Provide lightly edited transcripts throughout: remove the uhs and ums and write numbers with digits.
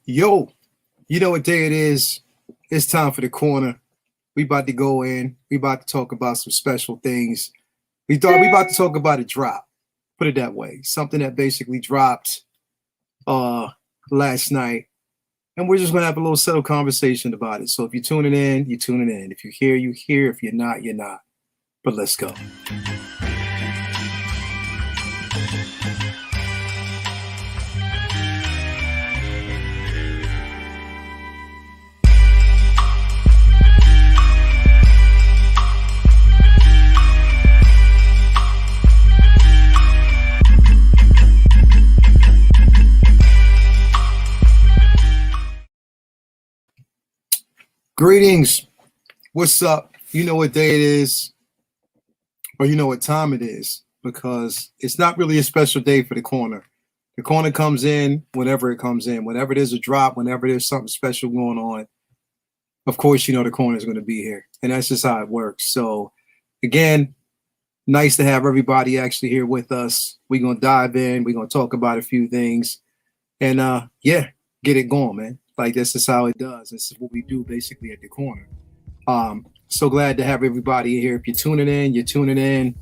Yo, you know what day it is? It's time for the corner. We about to go in. We about to talk about some special things. We about to talk about a drop. Put it that way. Something that basically dropped uh last night. And we're just gonna have a little subtle conversation about it. So if you're tuning in, you're tuning in. If you're here, you're here. If you're not, you're not. But let's go. Greetings. What's up? You know what day it is, or you know what time it is, because it's not really a special day for the corner. The corner comes in whenever it comes in. Whenever there's a drop, whenever there's something special going on, of course, you know the corner is going to be here. And that's just how it works. So, again, nice to have everybody actually here with us. We're going to dive in. We're going to talk about a few things. And, yeah, get it going, man. Like, this is how it does. This is what we do basically at the corner. So glad to have everybody here. If you're tuning in, you're tuning in.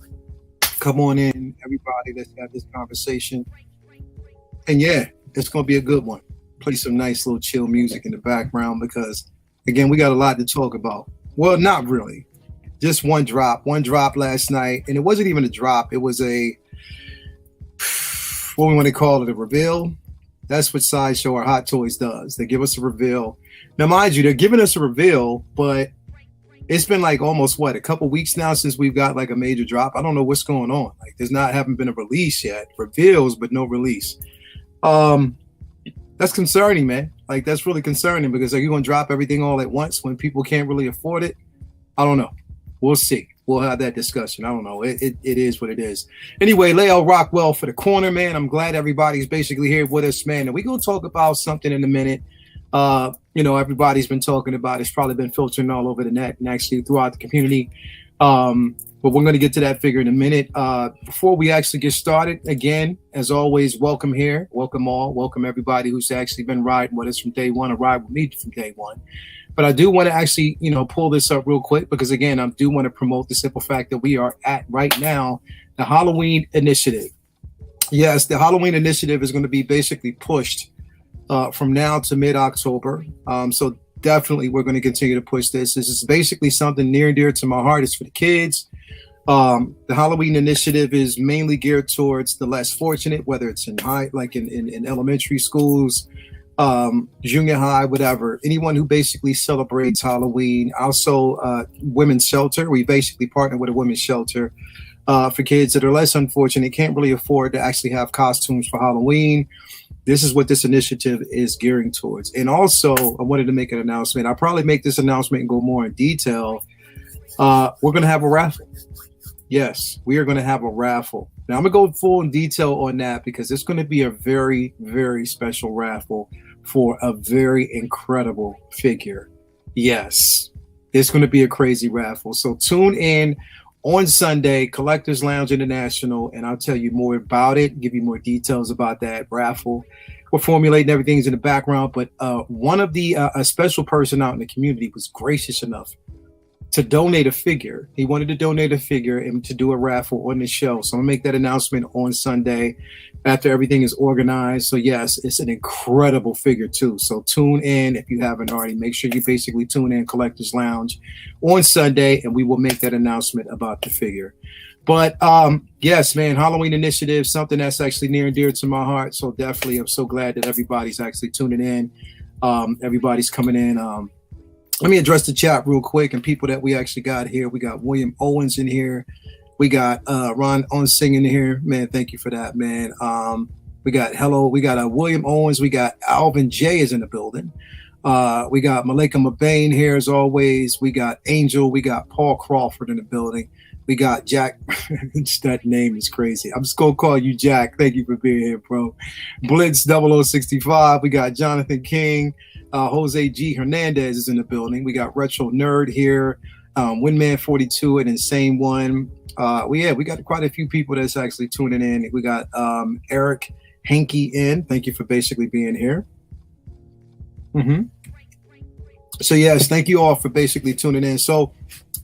Come on in, everybody. Let's have this conversation. And yeah, it's going to be a good one. Play some nice little chill music in the background because, again, we got a lot to talk about. Well, not really. Just one drop last night. And it wasn't even a drop. It was what we want to call it, a reveal. That's what Sideshow or Hot Toys does. They give us a reveal. Now, mind you, they're giving us a reveal, but it's been like almost a couple weeks now since we've got like a major drop. I don't know what's going on. Like, haven't been a release yet. Reveals, but no release. That's concerning, man. Like, that's really concerning because you're gonna drop everything all at once when people can't really afford it. I don't know. We'll see. We'll have that discussion. I don't know. It is what it is. Anyway, Leo Rockwell for the corner, man. I'm glad everybody's basically here with us, man. And we're going to talk about something in a minute. Everybody's been talking about. It's probably been filtering all over the net and actually throughout the community. But we're going to get to that figure in a minute. Before we actually get started, again, as always, welcome here. Welcome all. Welcome everybody who's actually been riding with us from day one or ride with me from day one. But I do want to actually, pull this up real quick because, again, I do want to promote the simple fact that we are at right now the Halloween Initiative. Yes, the Halloween Initiative is going to be basically pushed from now to mid-October. So definitely we're going to continue to push this. This is basically something near and dear to my heart. It's for the kids. The Halloween Initiative is mainly geared towards the less fortunate, whether it's in in elementary schools, junior high, whatever, anyone who basically celebrates Halloween. Also, women's shelter. We basically partner with a women's shelter for kids that are less unfortunate, can't really afford to actually have costumes for Halloween. This is what this initiative is gearing towards. And also, I wanted to make an announcement. I'll probably make this announcement and go more in detail. We're going to have a raffle. Yes, we are going to have a raffle. Now, I'm going to go full in detail on that because it's going to be a very, very special raffle for a very incredible figure. Yes, it's going to be a crazy raffle. So tune in on Sunday, Collectors Lounge International, and I'll tell you more about it, give you more details about that raffle. We're formulating everything's in the background, but one of the a special person out in the community was gracious enough to donate a figure. He wanted to donate a figure and to do a raffle on the show. So I'm gonna make that announcement on Sunday after everything is organized. So yes, it's an incredible figure too. So tune in if you haven't already. Make sure you basically tune in Collectors Lounge on Sunday and we will make that announcement about the figure. But yes, man, Halloween Initiative, something that's actually near and dear to my heart. So definitely, I'm so glad that everybody's actually tuning in. Everybody's coming in. Let me address the chat real quick and people that we actually got here. We got William Owens in here. We got Ron Onsing in here. Man, thank you for that, man. We got William Owens. We got Alvin J is in the building. We got Malika Mabane here as always. We got Angel. We got Paul Crawford in the building. We got Jack. That name is crazy. I'm just going to call you Jack. Thank you for being here, bro. Blitz 0065. We got Jonathan King. Jose G. Hernandez is in the building. We got Retro Nerd here. Windman 42 and Insane One. We got quite a few people that's actually tuning in. We got Eric Hankey in. Thank you for basically being here. Mm-hmm. So yes, thank you all for basically tuning in. So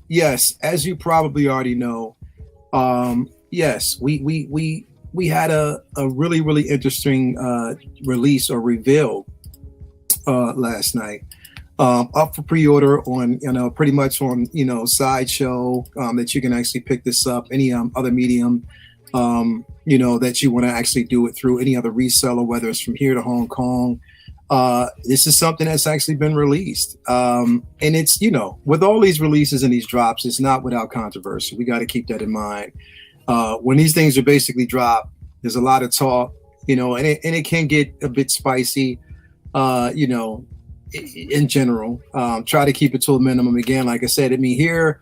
yes, as you probably already know, yes, we had a really really interesting release or reveal last night. Up for pre-order on, pretty much on, Sideshow, that you can actually pick this up, any other medium, that you want to actually do it through, any other reseller, whether it's from here to Hong Kong. This is something that's actually been released. And it's, with all these releases and these drops, it's not without controversy. We got to keep that in mind. When these things are basically dropped, there's a lot of talk, and it can get a bit spicy, in general. Try to keep it to a minimum. Again, like I said, here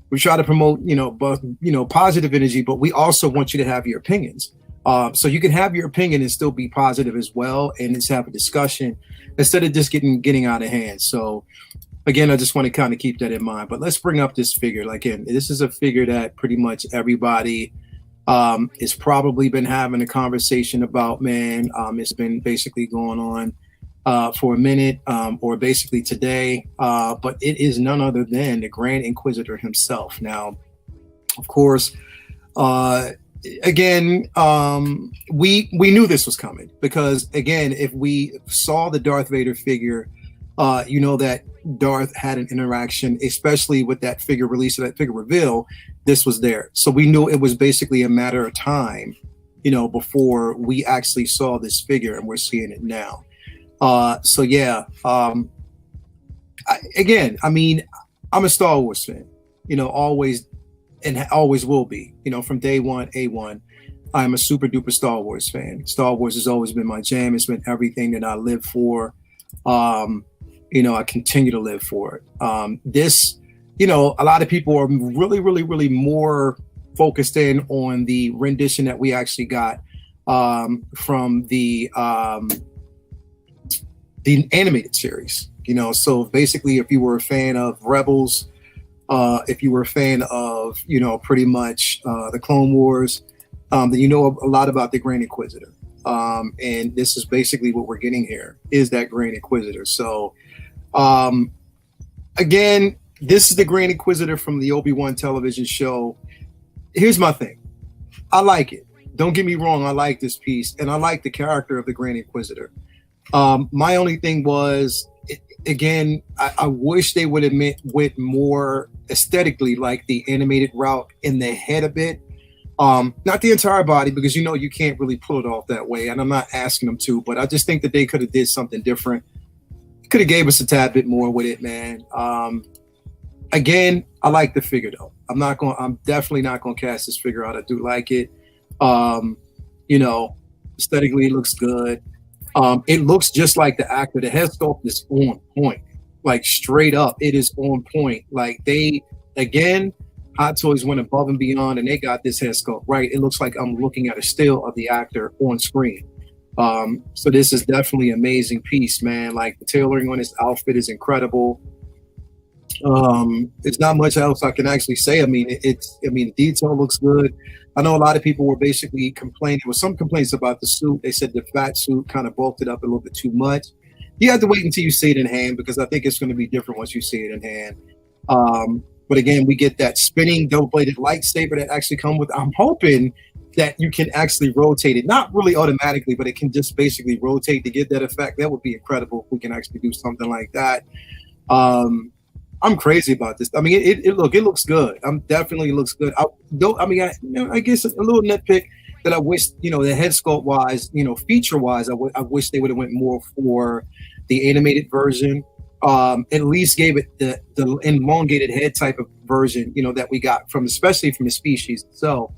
we try to promote, both, positive energy, but we also want you to have your opinions. So you can have your opinion and still be positive as well, and just have a discussion instead of just getting out of hand. So again, I just want to kind of keep that in mind. But let's bring up this figure. Like, again, this is a figure that pretty much everybody has probably been having a conversation about, man. It's been basically going on for a minute, or basically today, but it is none other than the Grand Inquisitor himself. Now, of course, again, we knew this was coming because, again, if we saw the Darth Vader figure, that Darth had an interaction, especially with that figure release or that figure reveal. This was there, so we knew it was basically a matter of time, before we actually saw this figure, and we're seeing it now. So yeah, I'm a Star Wars fan, always, and always will be, from day one, A1. I'm a super duper Star Wars fan. Star Wars has always been my jam. It's been everything that I live for. I continue to live for it. This, a lot of people are really, really, really more focused in on the rendition that we actually got, from the animated series, so basically if you were a fan of Rebels, if you were a fan of, pretty much the Clone Wars, then you know a lot about the Grand Inquisitor. And this is basically what we're getting here, is that Grand Inquisitor. So again, this is the Grand Inquisitor from the Obi-Wan television show. Here's my thing. I like it. Don't get me wrong. I like this piece, and I like the character of the Grand Inquisitor. My only thing was, again, I wish they would have went more aesthetically like the animated route in the head a bit. Not the entire body, because you can't really pull it off that way, and I'm not asking them to, but I just think that they could have did something different. Could have gave us a tad bit more with it, man. Again, I like the figure though. I'm definitely not gonna cast this figure out. I do like it. Aesthetically it looks good. It looks just like the actor. The head sculpt is on point, like straight up. It is on point. Like Hot Toys went above and beyond, and they got this head sculpt right. It looks like I'm looking at a still of the actor on screen. So this is definitely an amazing piece, man. Like the tailoring on this outfit is incredible. There's not much else I can actually say. The detail looks good. I know a lot of people were basically complaining. There were some complaints about the suit. They said the fat suit kind of bulked it up a little bit too much. You have to wait until you see it in hand, because I think it's going to be different once you see it in hand. But again, we get that spinning double-bladed lightsaber that actually come with. I'm hoping that you can actually rotate it, not really automatically, but it can just basically rotate to get that effect. That would be incredible if we can actually do something like that. I'm crazy about this. It looks good. Definitely looks good. I guess a little nitpick that I wish, the head sculpt wise, feature wise, I wish they would have went more for the animated version. At least gave it the elongated head type of version, that we got especially from the species itself.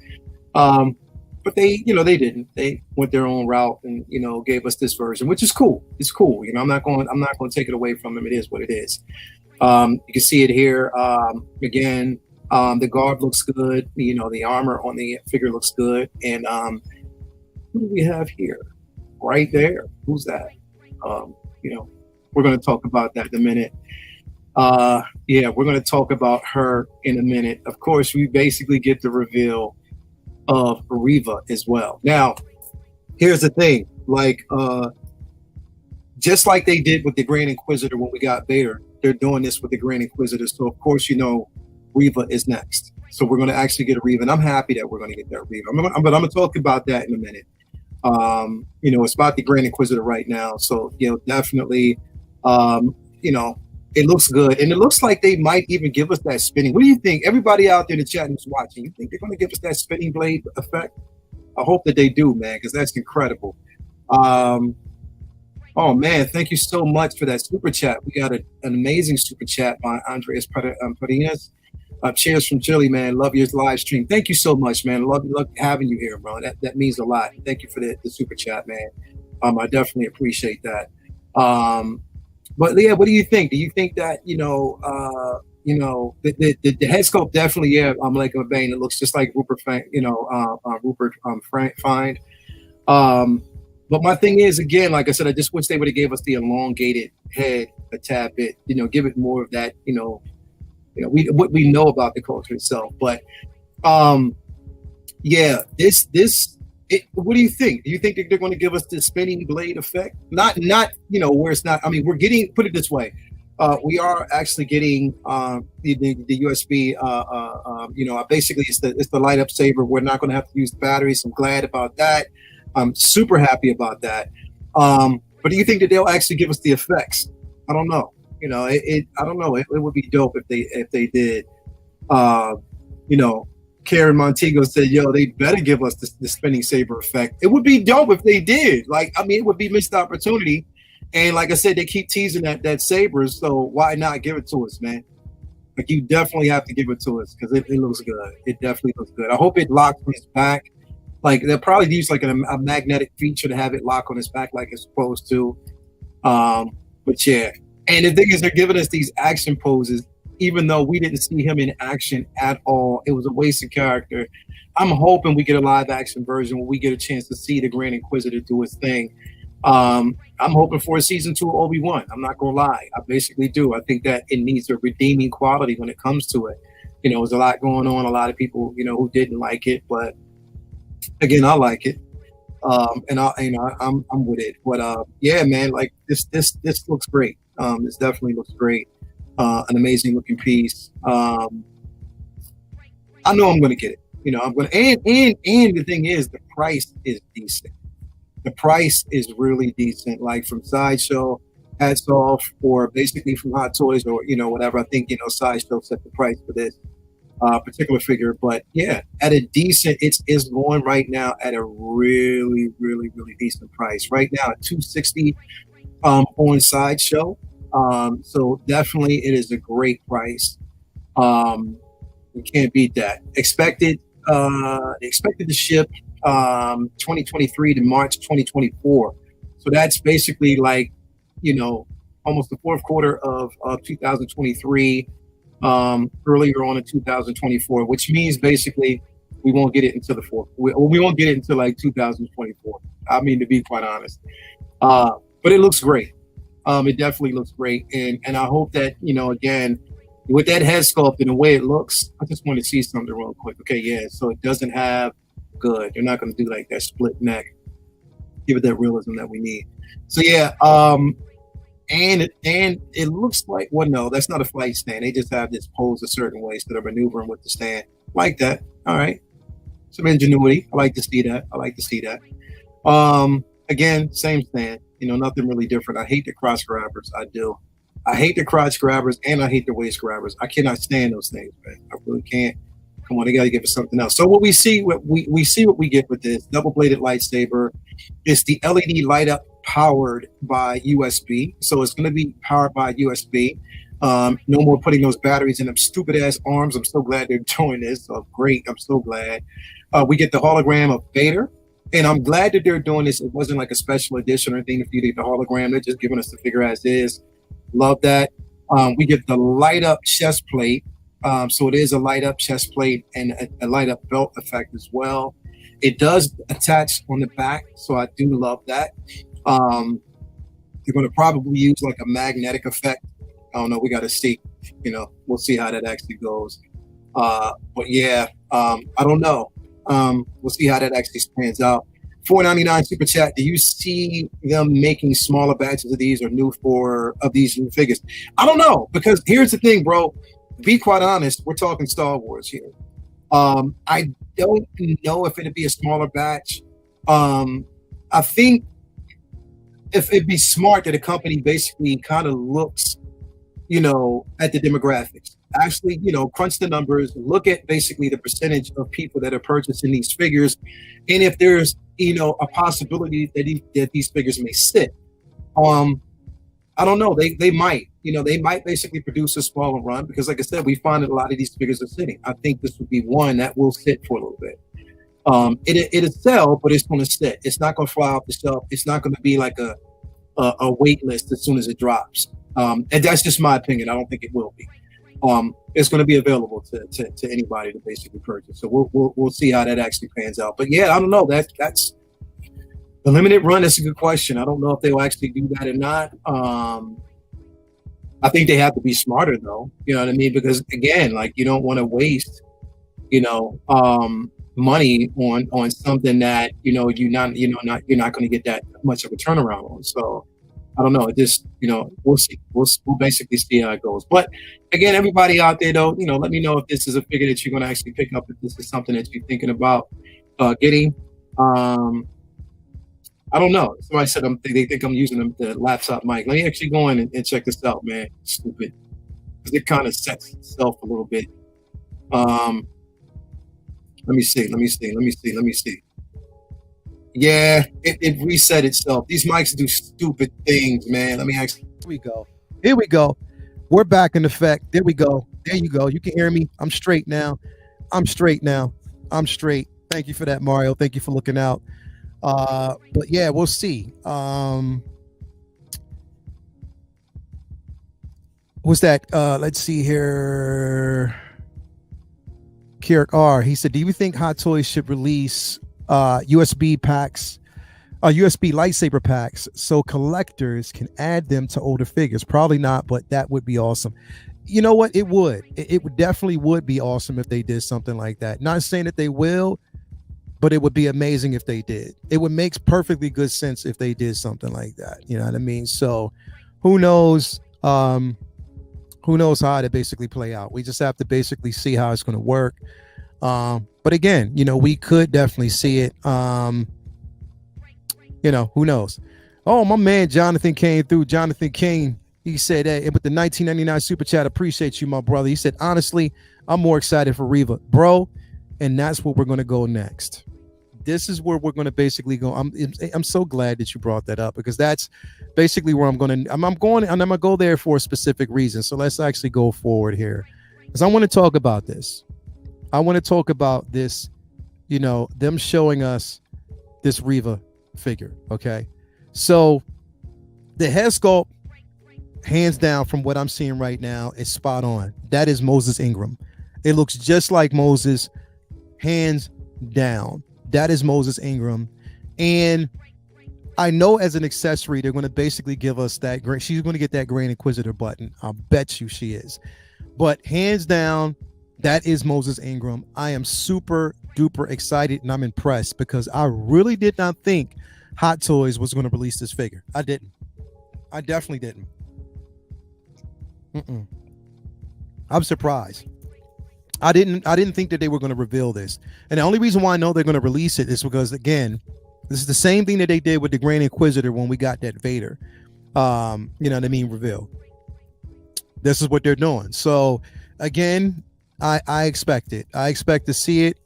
But they didn't. They went their own route and, gave us this version, which is cool. It's cool. I'm not going to take it away from them. It is what it is. You can see it here. Again, the guard looks good. The armor on the figure looks good. And who do we have here? Right there. Who's that? We're going to talk about that in a minute. We're going to talk about her in a minute. Of course, we basically get the reveal of Riva as well. Now, here's the thing. Like, just like they did with the Grand Inquisitor when we got Vader, they're doing this with the Grand Inquisitor. So of course, Reva is next. So we're going to actually get a Reva, and I'm happy that we're going to get that Reva. But I'm going to talk about that in a minute. It's about the Grand Inquisitor right now. So, definitely, it looks good. And it looks like they might even give us that spinning. What do you think? Everybody out there in the chat who's watching, you think they're going to give us that spinning blade effect? I hope that they do, man, because that's incredible. Oh, man, thank you so much for that super chat. We got an amazing super chat by Andres Perinas. Cheers from Chile, man. Love your live stream. Thank you so much, man. Love having you here, bro. That means a lot. Thank you for the super chat, man. I definitely appreciate that. But yeah, what do you think? Do you think that the head sculpt definitely? I'm like a Bane. It looks just like Rupert Find. But my thing is, again, like I said, I just wish they would have gave us the elongated head a tad bit. Give it more of that. What we know about the culture itself. But what do you think? Do you think that they're going to give us the spinning blade effect? Not where it's not. I mean, we're getting. Put it this way. We are actually getting the USB. Basically, it's the light up saber. We're not going to have to use batteries. I'm glad about that. I'm super happy about that. But do you think that they'll actually give us the effects? I don't know. I don't know. It would be dope if they did. Karen Montego said, they better give us the spinning saber effect. It would be dope if they did. It would be missed opportunity. And like I said, they keep teasing that saber, so why not give it to us, man? You definitely have to give it to us because it looks good. It definitely looks good. I hope it locks on his back. They'll probably use a magnetic feature to have it lock on his back like it's supposed to. But yeah. And the thing is, they're giving us these action poses, even though we didn't see him in action at all. It was a wasted character. I'm hoping we get a live action version where we get a chance to see the Grand Inquisitor do his thing. I'm hoping for a season 2 of Obi-Wan. I'm not going to lie. I basically do. I think that it needs a redeeming quality when it comes to it. There's a lot going on. A lot of people, who didn't like it, but again, I like it. And I'm with it. But yeah, man, this looks great. This definitely looks great. An amazing looking piece. I know I'm going to get it. I'm going to, and the thing is, the price is decent. The price is really decent. Like from Sideshow, hats off, or basically from Hot Toys, or whatever. I think Sideshow set the price for this particular figure. But yeah, at a decent, it's going right now at a really, really, really decent price. Right now at $260 on Sideshow. So definitely it is a great price. You can't beat that. Expected to ship 2023 to March 2024. So that's basically almost the fourth quarter of 2023, earlier on in 2024, which means basically we won't get it until the fourth. We won't get it until 2024. I mean, to be quite honest. But it looks great. It definitely looks great. And I hope that, again, with that head sculpt and the way it looks, I just want to see something real quick. Okay, yeah, so it doesn't have good. They're not going to do that split neck. Give it that realism that we need. So yeah, and it looks like, well, no, that's not a flight stand. They just have this pose a certain way instead of maneuvering with the stand. Like that. All right. Some ingenuity. I like to see that. Again, same stand. Nothing really different. I hate the crotch grabbers. I do. I hate the crotch grabbers and I hate the waist grabbers. I cannot stand those things, man. I really can't. Come on, they gotta give us something else. So what we see what we get with this double-bladed lightsaber is the LED light up powered by USB. So it's gonna be powered by USB. No more putting those batteries in them stupid ass arms. I'm so glad they're doing this. So great. I'm so glad. We get the hologram of Vader. And I'm glad that they're doing this. It wasn't like a special edition or anything. If you need the hologram, they're just giving us the figure as is. Love that. We get the light up chest plate. So it is a light up chest plate and a light up belt effect as well. It does attach on the back. So I do love that. They're going to probably use like a magnetic effect. I don't know. We got to see, we'll see how that actually goes. But yeah, I don't know. We'll see how that actually pans out. $4.99 super chat. Do you see them making smaller batches of these or of these new figures? I don't know, because here's the thing, bro. Be quite honest, we're talking Star Wars here. I don't know if it'd be a smaller batch. I think if it'd be smart that a company basically kind of looks, at the demographics. Actually, crunch the numbers, look at basically the percentage of people that are purchasing these figures, and if there's, a possibility that these figures may sit. I don't know. They might, they might basically produce a smaller run because, like I said, we find that a lot of these figures are sitting. I think this would be one that will sit for a little bit. It'll sell, but it's going to sit. It's not going to fly off the shelf. It's not going to be like a wait list as soon as it drops. And that's just my opinion. I don't think it will be. It's going to be available to anybody to basically purchase. So we'll see how that actually pans out. But yeah, I don't know. That's the limited run. That's a good question. I don't know if they'll actually do that or not. I think they have to be smarter though. You know what I mean? Because again, like you don't want to waste, money on something that you're not going to get that much of a turnaround on. So I don't know. It just we'll see. We'll basically see how it goes. But again, everybody out there though, let me know if this is a figure that you're going to actually pick up. If this is something that you're thinking about getting. I don't know. Somebody said they think I'm using the laptop mic. Let me actually go in and check this out, man. Stupid. Because it kind of sets itself a little bit. Let me see. Yeah, it reset itself. These mics do stupid things, man. Let me actually. Here we go. We're back in effect. There we go. There you go. You can hear me. I'm straight now. I'm straight. Thank you for that, Mario. Thank you for looking out. But yeah, we'll see. What's that? Let's see here. Kirik R. He said, do you think Hot Toys should release USB packs, USB lightsaber packs so collectors can add them to older figures? Probably not, but that would be awesome. You know what? It would. It would definitely would be awesome if they did something like that. Not saying that they will, but it would be amazing if they did. It would make perfectly good sense if they did something like that. You know what I mean? So who knows? Who knows how to basically play out? We just have to basically see how it's going to work. But again, we could definitely see it. Who knows? Oh, my man Jonathan came through. Jonathan King, he said, hey, with the 1999 super chat, appreciate you, my brother. He said, honestly, I'm more excited for Reva, bro. And that's where we're going to go next. This is where we're going to basically go. I'm so glad that you brought that up, because that's basically where I'm going to go there for a specific reason. So let's actually go forward here, because I want to talk about this. I want to talk about this, them showing us this Reva figure. Okay. So the head sculpt, hands down, from what I'm seeing right now, is spot on. That is Moses Ingram. It looks just like Moses, hands down. That is Moses Ingram. And I know as an accessory, they're going to basically give us that great. She's going to get that Grand Inquisitor button. I'll bet you she is. But hands down, that is Moses Ingram. I am super duper excited and I'm impressed, because I really did not think Hot Toys was going to release this figure. I didn't. I definitely didn't. I'm surprised. I didn't think that they were going to reveal this. And the only reason why I know they're going to release it is because, again, this is the same thing that they did with the Grand Inquisitor when we got that Vader, reveal. This is what they're doing. So again, I expect it. I expect to see it,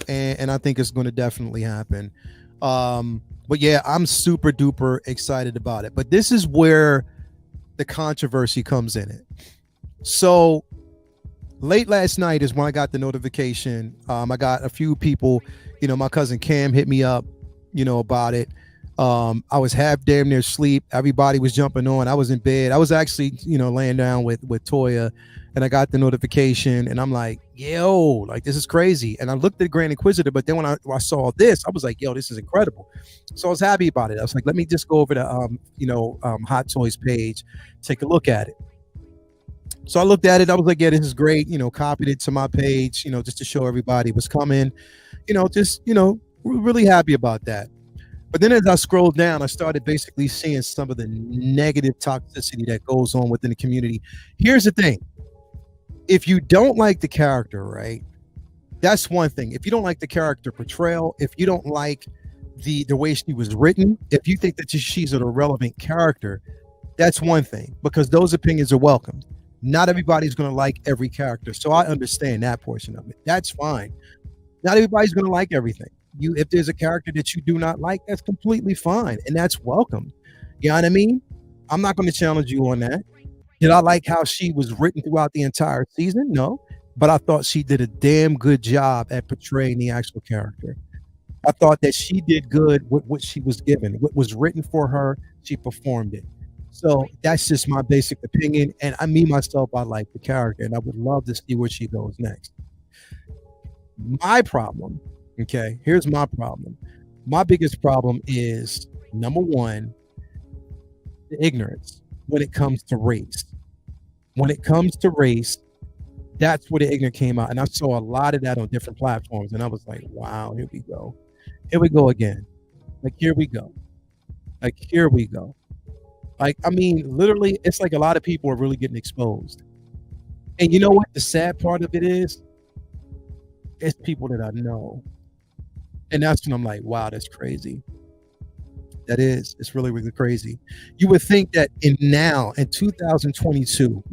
and I think it's going to definitely happen. But yeah, I'm super duper excited about it. But this is where the controversy comes in it. So late last night is when I got the notification. I got a few people, my cousin Cam hit me up, about it. I was half damn near asleep. Everybody was jumping on. I was in bed. I was actually, laying down with Toya, and I got the notification, and I'm like, yo, like, this is crazy. And I looked at Grand Inquisitor, but then when I saw this, I was like, yo, this is incredible. So I was happy about it. I was like, let me just go over to Hot Toys page, take a look at it. So I looked at it. I was like, yeah, this is great. Copied it to my page, just to show everybody what's coming. We're really happy about that. But then as I scrolled down, I started basically seeing some of the negative toxicity that goes on within the community. Here's the thing. If you don't like the character, right? That's one thing. If you don't like the character portrayal, if you don't like the way she was written, if you think that she's an irrelevant character, that's one thing, because those opinions are welcome. Not everybody's going to like every character. So I understand that portion of it. That's fine. Not everybody's going to like everything. If there's a character that you do not like, that's completely fine. And that's welcome. You know what I mean? I'm not going to challenge you on that. Did I like how she was written throughout the entire season? No. But I thought she did a damn good job at portraying the actual character. I thought that she did good with what she was given. What was written for her, she performed it. So that's just my basic opinion. And myself, I like the character, and I would love to see where she goes next. My problem, okay, here's my problem. My biggest problem is, number one, the ignorance when it comes to race. When it comes to race, that's where the ignorance came out. And I saw a lot of that on different platforms. And I was like, wow, here we go. Here we go again. Like, here we go. Like, here we go. Like, I mean, literally, it's like a lot of people are really getting exposed. And you know what? The sad part of it is, it's people that I know. And that's when I'm like, wow, that's crazy. That is. It's really, really crazy. You would think that in 2022,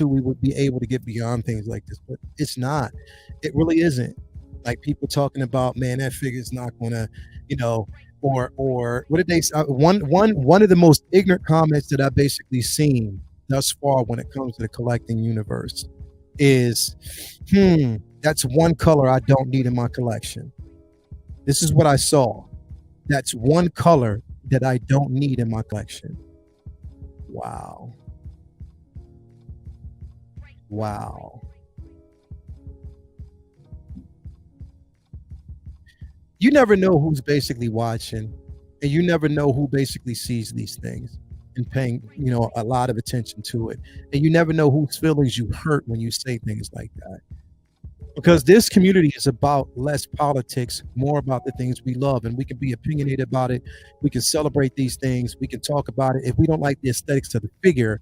we would be able to get beyond things like this, but it's not. It really isn't. Like, people talking about, man, that figure's not going to, or what did they say? One of the most ignorant comments that I've basically seen thus far when it comes to the collecting universe is, that's one color I don't need in my collection. This is what I saw. That's one color that I don't need in my collection. Wow. You never know who's basically watching, and you never know who basically sees these things and paying, a lot of attention to it. And you never know whose feelings you hurt when you say things like that. Because this community is about less politics, more about the things we love, and we can be opinionated about it. We can celebrate these things. We can talk about it. If we don't like the aesthetics of the figure,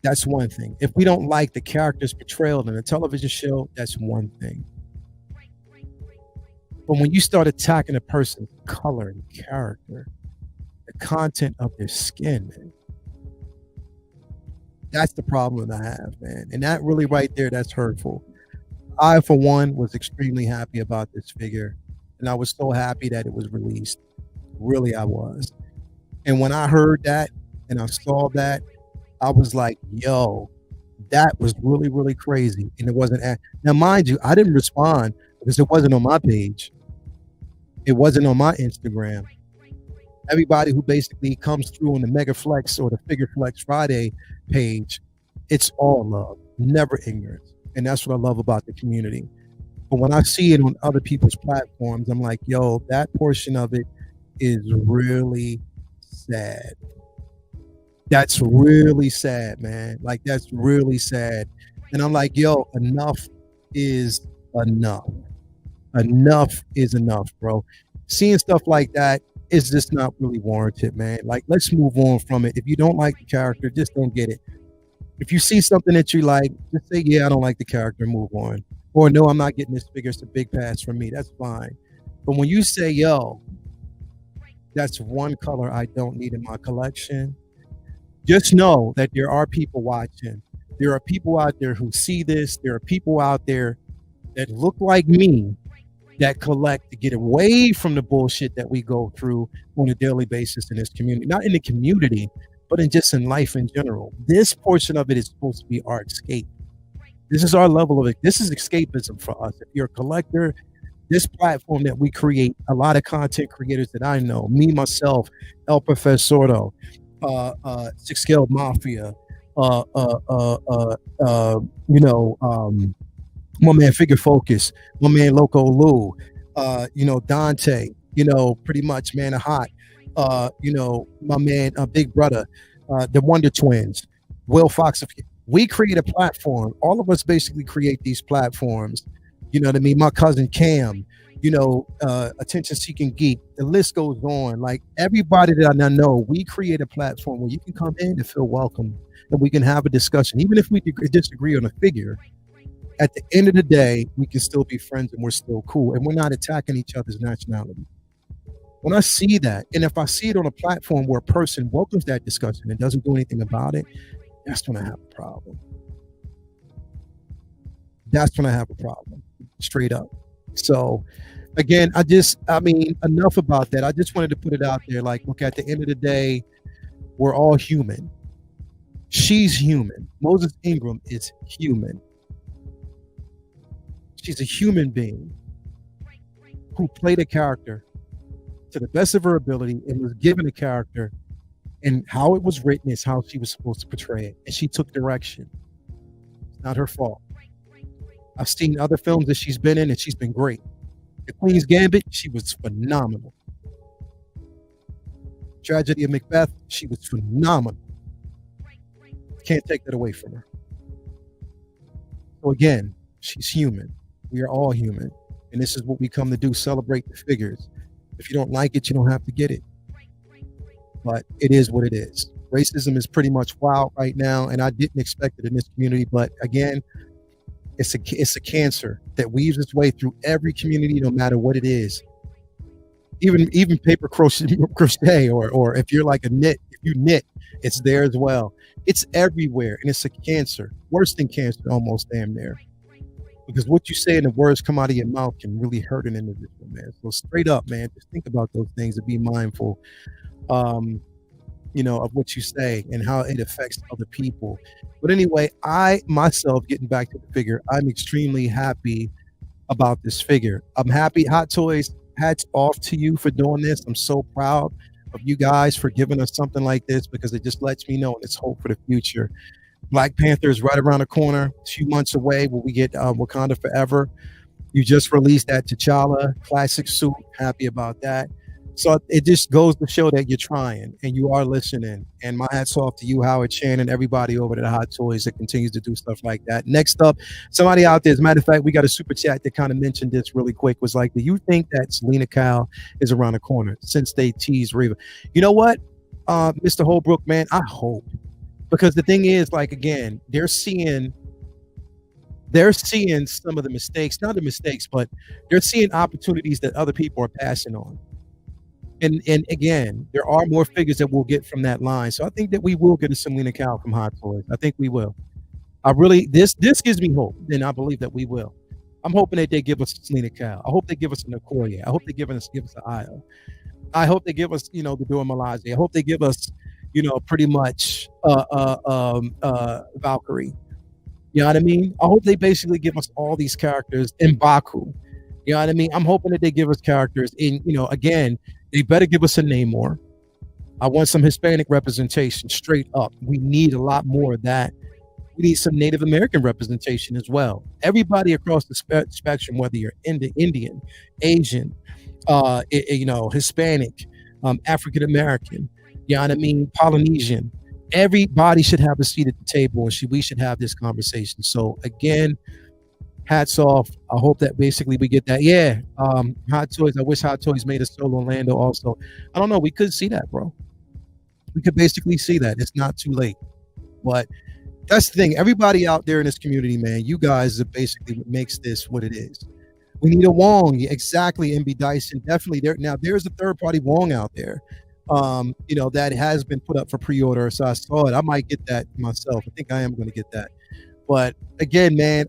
that's one thing. If we don't like the character's portrayal in a television show, that's one thing. But when you start attacking a person's color and character, the content of their skin, man, that's the problem that I have, man. And that really right there, that's hurtful. I, for one, was extremely happy about this figure. And I was so happy that it was released. Really, I was. And when I heard that and I saw that, I was like, yo, that was really, really crazy. And it wasn't. Now, mind you, I didn't respond because it wasn't on my page. It wasn't on my Instagram. Everybody who basically comes through on the Mega Flex or the Figure Flex Friday page, it's all love, never ignorance. And that's what I love about the community. But when I see it on other people's platforms, I'm like, yo, that portion of it is really sad. That's really sad, man. Like, that's really sad. And I'm like, yo, enough is enough. Enough is enough, bro. Seeing stuff like that is just not really warranted, man. Like, let's move on from it. If you don't like the character, just don't get it. If you see something that you like, just say, yeah, I don't like the character, move on. Or no, I'm not getting this figure. It's a big pass for me. That's fine. But when you say, yo, that's one color I don't need in my collection, just know that there are people watching. There are people out there who see this. There are people out there that look like me that collect to get away from the bullshit that we go through on a daily basis in this community. Not in the community, but in life in general. This portion of it is supposed to be our escape. This is our level of it. This is escapism for us. If you're a collector, this platform that we create, a lot of content creators that I know, me, myself, El Profesoro, Six Scale Mafia, my man Figure Focus, my man Loco Lou, Dante, pretty much man hot, my man Big Brother, the Wonder Twins, Will Fox. We create a platform. All of us basically create these platforms. You know what I mean? My cousin Cam, Attention Seeking Geek. The list goes on. Like everybody that I know, we create a platform where you can come in and feel welcome, and we can have a discussion, even if we disagree on a figure. At the end of the day, we can still be friends and we're still cool, and we're not attacking each other's nationality. When I see that, and if I see it on a platform where a person welcomes that discussion and doesn't do anything about it, that's when I have a problem. That's when I have a problem, straight up. So, again, enough about that. I just wanted to put it out there. Like, look, at the end of the day, we're all human. She's human. Moses Ingram is human. She's a human being who played a character to the best of her ability and was given a character, and how it was written is how she was supposed to portray it. And she took direction. It's not her fault. I've seen other films that she's been in and she's been great. The Queen's Gambit, she was phenomenal. Tragedy of Macbeth, she was phenomenal. Can't take that away from her. So again, she's human. We are all human. And this is what we come to do, celebrate the figures. If you don't like it, you don't have to get it. But it is what it is. Racism is pretty much wild right now, and I didn't expect it in this community. But again, it's a cancer that weaves its way through every community, no matter what it is. Even paper crochet, or if you're like if you knit, it's there as well. It's everywhere, and it's a cancer, worse than cancer, almost damn near. Because what you say and the words come out of your mouth can really hurt an individual, man. So straight up, man, just think about those things and be mindful, of what you say and how it affects other people. But anyway, I myself, getting back to the figure, I'm extremely happy about this figure. I'm happy. Hot Toys, hats off to you for doing this. I'm so proud of you guys for giving us something like this, because it just lets me know and it's hope for the future. Black Panther is right around the corner, a few months away where we get Wakanda Forever. You just released that T'Challa classic suit. Happy about that. So it just goes to show that you're trying and you are listening. And my hat's off to you, Howard Chan, and everybody over at the Hot Toys that continues to do stuff like that. Next up, somebody out there, as a matter of fact, we got a super chat that kind of mentioned this really quick, was like, do you think that Selena Kyle is around the corner since they teased Reva? You know what, Mr. Holbrook, man, I hope. Because the thing is, like, again, they're seeing some of the mistakes, not the mistakes, but they're seeing opportunities that other people are passing on. And again, there are more figures that we'll get from that line. So I think that we will get a Selena Kyle from Hot Toys. I think we will. This gives me hope, and I believe that we will. I'm hoping that they give us Selena Kyle. I hope they give us an Okoye. I hope they give us an Io. I hope they give us, the Dora Milaje. I hope they give us, pretty much Valkyrie. You know what I mean? I hope they basically give us all these characters in Baku. You know what I mean? I'm hoping that they give us characters in, again, they better give us a Namor. I want some Hispanic representation straight up. We need a lot more of that. We need some Native American representation as well. Everybody across the spectrum, whether you're Indian, Asian, Hispanic, African American, you know what I mean, Polynesian, everybody should have a seat at the table, and we should have this conversation. So again, hats off. I hope that basically we get that. Yeah, Hot Toys. I wish Hot Toys made a solo Lando also. I don't know. We could see that, bro. We could basically see that. It's not too late. But that's the thing. Everybody out there in this community, man, you guys are basically what makes this what it is. We need a Wong. Exactly, MB Dyson. Definitely there. Now, there's a third-party Wong out there, that has been put up for pre-order. So I saw it. I might get that myself. I think I am going to get that. But again, man,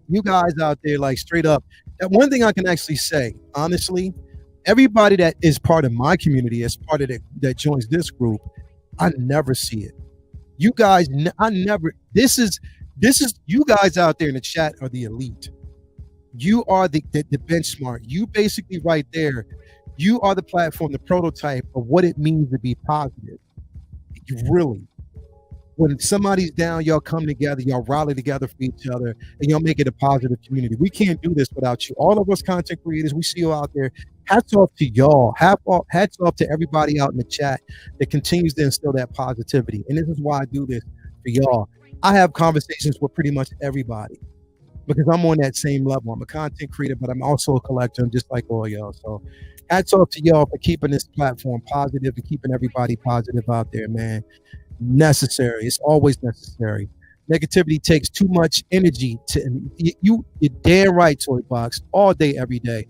you guys out there, like, straight up, that one thing I can actually say, honestly, everybody that is part of my community, as part of that joins this group, I never see it. You guys, this is you guys out there in the chat are the elite. You are the benchmark. You basically right there, you are the platform, the prototype of what it means to be positive. You really, when somebody's down, y'all come together, y'all rally together for each other, and y'all make it a positive community. We can't do this without you. All of us content creators, we see you out there. Hats off to y'all. Hats off to everybody out in the chat that continues to instill that positivity. And this is why I do this for y'all. I have conversations with pretty much everybody. because I'm on that same level. I'm a content creator, but I'm also a collector. I'm just like all y'all. So hats off to y'all for keeping this platform positive and keeping everybody positive out there, man. Necessary. It's always necessary. Negativity takes too much energy to you're damn right, Toy Box. All day, every day.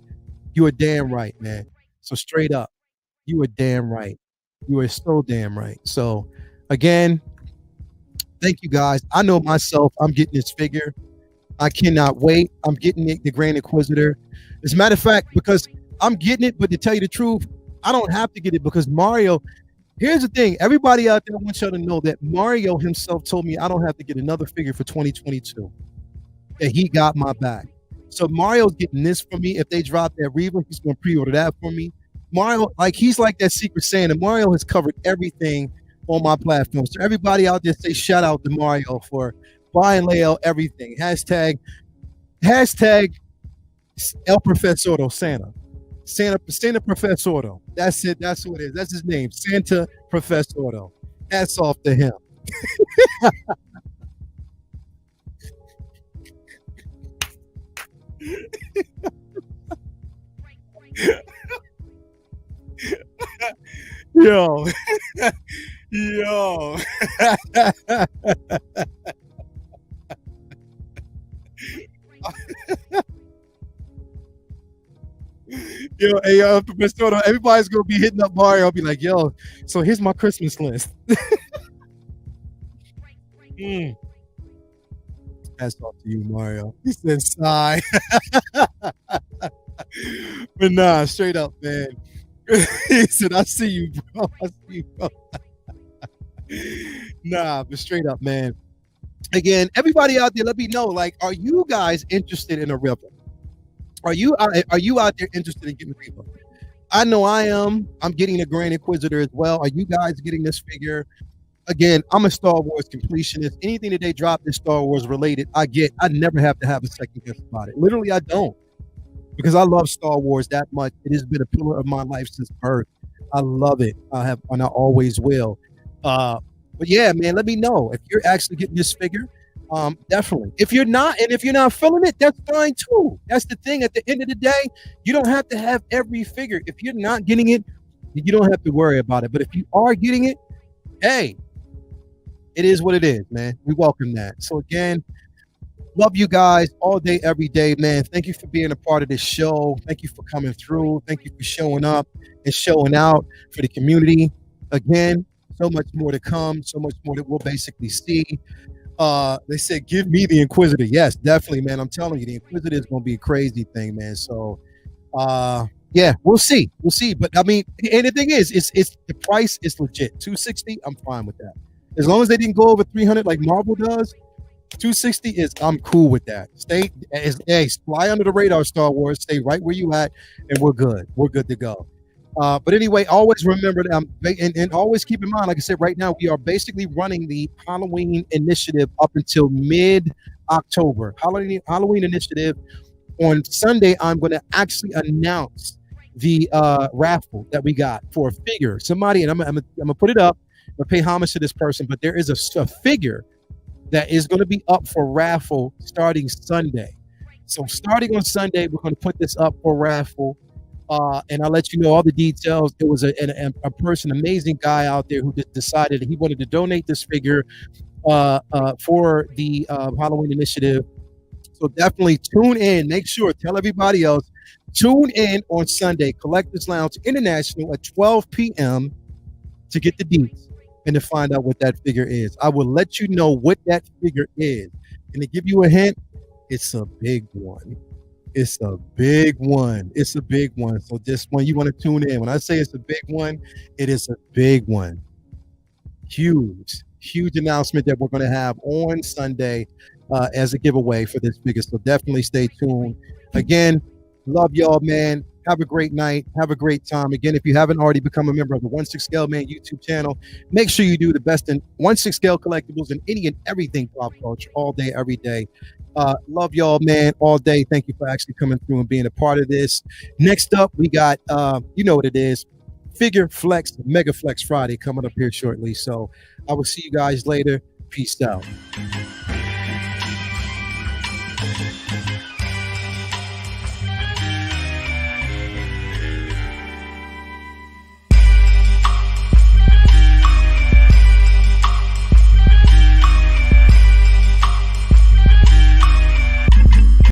You are damn right, man. So straight up, you are damn right. You are so damn right. So again, thank you guys. I know myself, I'm getting this figure. I cannot wait. I'm getting it, the Grand Inquisitor. As a matter of fact, because I'm getting it, but to tell you the truth, I don't have to get it because Mario. Here's the thing. Everybody out there, I want y'all to know that Mario himself told me I don't have to get another figure for 2022. That he got my back. So Mario's getting this for me. If they drop that Reva, he's going to pre-order that for me. Mario, like he's like that Secret Santa. Mario has covered everything on my platform. So everybody out there, say shout out to Mario for buying Leo everything. Hashtag El Profesoro Santa. Santa Profesoro. That's it. That's who it is. That's his name. Santa Profesoro. Hats off to him. Yo. Yo. Yo, hey, Professor, everybody's gonna be hitting up Mario. I'll be like, yo, so here's my Christmas list. That's off to you, Mario. He said sigh. But nah, straight up, man. He said, I see you, bro. I see you, bro. Nah, but straight up, man. Again, everybody out there, let me know, like, are you guys interested in a Reva? Are you out there interested in getting a Reva? I know I am. I'm getting a Grand Inquisitor as well. Are you guys getting this figure? Again, I'm a Star Wars completionist. Anything that they drop that's Star Wars related, I get. I never have to have a second guess about it. Literally, I don't. Because I love Star Wars that much. It has been a pillar of my life since birth. I love it. I have, and I always will. But yeah, man, let me know if you're actually getting this figure. Definitely. If you're not, and if you're not feeling it, that's fine too. That's the thing. At the end of the day, you don't have to have every figure. If you're not getting it, you don't have to worry about it. But if you are getting it, hey, it is what it is, man. We welcome that. So again, love you guys all day, every day, man. Thank you for being a part of this show. Thank you for coming through. Thank you for showing up and showing out for the community. Again, so much more to come. So much more that we'll basically see. They said, give me the Inquisitor. Yes, definitely, man. I'm telling you, the Inquisitor is going to be a crazy thing, man. So, yeah, we'll see. We'll see. But I mean, and the thing is, it's the price is legit. $260, I'm fine with that. As long as they didn't go over 300 like Marvel does, 260 is, I'm cool with that. Stay, fly under the radar, Star Wars. Stay right where you at, and we're good. We're good to go. But anyway, always remember that, and always keep in mind, like I said, right now we are basically running the Halloween initiative up until mid-October. Halloween initiative. On Sunday, I'm going to actually announce the raffle that we got for a figure. Somebody, and I'm gonna put it up. I'm gonna pay homage to this person, but there is a figure that is going to be up for raffle starting Sunday. So starting on Sunday, we're going to put this up for raffle. And I'll let you know all the details. It was a person, amazing guy out there who decided he wanted to donate this figure for the Halloween initiative. So definitely tune in. Make sure, tell everybody else, tune in on Sunday, Collectors Lounge International at 12 p.m. to get the deets and to find out what that figure is. I will let you know what that figure is. And to give you a hint, it's a big one. It's a big one. It's a big one. So this one, you want to tune in. When I say it's a big one, it is a big one. Huge announcement that we're going to have on Sunday as a giveaway for this figure. So definitely stay tuned. Again, love y'all, man. Have a great night. Have a great time. Again, if you haven't already become a member of the 1/6 Scale Man YouTube channel, make sure you do the best in 1/6 Scale collectibles and any and everything pop culture all day, every day. Love y'all, man, all day. Thank you for actually coming through and being a part of this. Next up, we got, you know what it is, Figure Flex, Mega Flex Friday coming up here shortly. So I will see you guys later. Peace out.